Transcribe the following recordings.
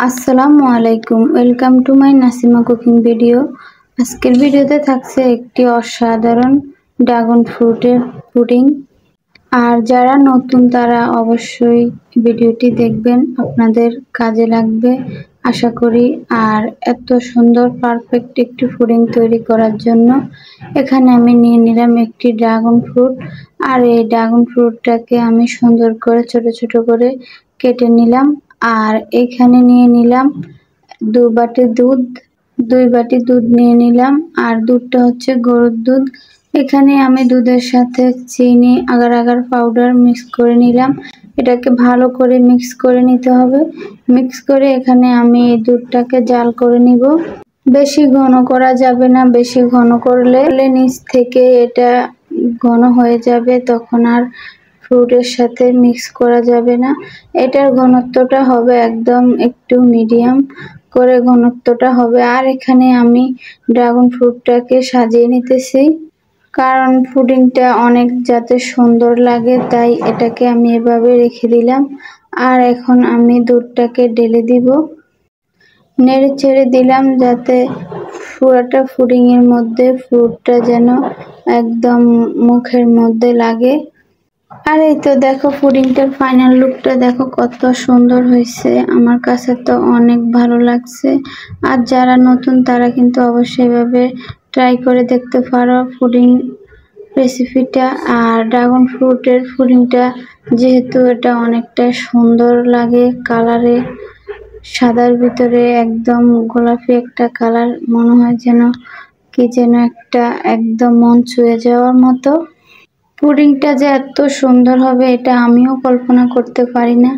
আসসালামু আলাইকুম, welcome to my Nasima cooking video. আজকের ভিডিওতে থাকছে একটি অসাধারণ ড্রাগন ফ্রুটের পুডিং। আর যারা নতুন তারা অবশ্যই ভিডিওটি দেখবেন, আপনাদের কাজে লাগবে আশা করি। আর এত সুন্দর পারফেক্ট একটি পুডিং তৈরি করার জন্য এখানে আমি নিয়ে নিলাম একটি ড্রাগন ফ্রুট। আর এই ড্রাগন ফ্রুটটাকে আমি সুন্দর করে ছোট ছোট করে কেটে নিলাম। আর এখানে নিয়ে নিলাম 2 বাটি দুধ, 2 বাটি দুধ নিয়ে নিলাম। আর দুধটা হচ্ছে গরুর দুধ। এখানে আমি দুধের সাথে চিনি আগার আগার পাউডার মিক্স করে নিলাম। এটাকে ভালো করে মিক্স করে নিতে হবে। মিক্স করে এখানে আমি এই দুধটাকে জাল করে নিব। বেশি ঘন করা যাবে না, বেশি ঘন করলে নিচ থেকে এটা ঘন হয়ে যাবে, তখন আর ফ্রুটের সাথে মিক্স করা যাবে না। এটার ঘনত্বটা হবে একদম একটু মিডিয়াম করে ঘনত্বটা হবে। আর এখানে আমি ড্রাগন ফ্রুটটাকে সাজিয়ে নিতেছি, কারণ পুডিংটা অনেক যাতে সুন্দর লাগে, তাই এটাকে আমি এভাবে রেখে দিলাম। আর এখন আমি দুধটাকে ঢেলে দিব, নেড়ে ছেড়ে দিলাম যাতে পুরোটা পুডিং এর মধ্যে ফ্রুটটা যেন একদম মুখের মধ্যে লাগে। আর এই তো দেখো পুডিংটার ফাইনাল লুকটা দেখো কত সুন্দর হয়েছে, আমার কাছে তো অনেক ভালো লাগছে। আর যারা নতুন তারা কিন্তু অবশ্যই এভাবে ট্রাই করে দেখতে পারো পুডিং রেসিপিটা। আর ড্রাগন ফ্রুটের পুডিংটা যেহেতু এটা অনেকটা সুন্দর লাগে কালারে, সাদার ভিতরে একদম গোলাপি একটা কালার, মনে হয় যেন কি যেন একটা একদম মন ছুঁয়ে যাওয়ার মতো। পুডিংটা যে এত সুন্দর হবে এটা আমিও কল্পনা করতে পারি না।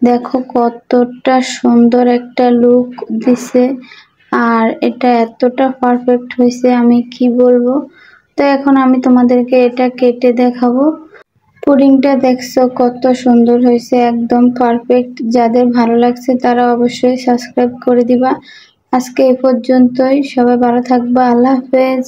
দেখো কতটা সুন্দর একটা লুক দিছে, আর এটা এতটা পারফেক্ট হয়েছে আমি কি বলবো। তো এখন আমি তোমাদেরকে এটা কেটে দেখাবো। পুডিংটা দেখছো কত সুন্দর হয়েছে, একদম পারফেক্ট। যাদের ভালো লাগছে তারা অবশ্যই সাবস্ক্রাইব করে দিবা। আজকে এই পর্যন্তই, সবাই ভালো থাকবা, আল্লাহ হাফেজ।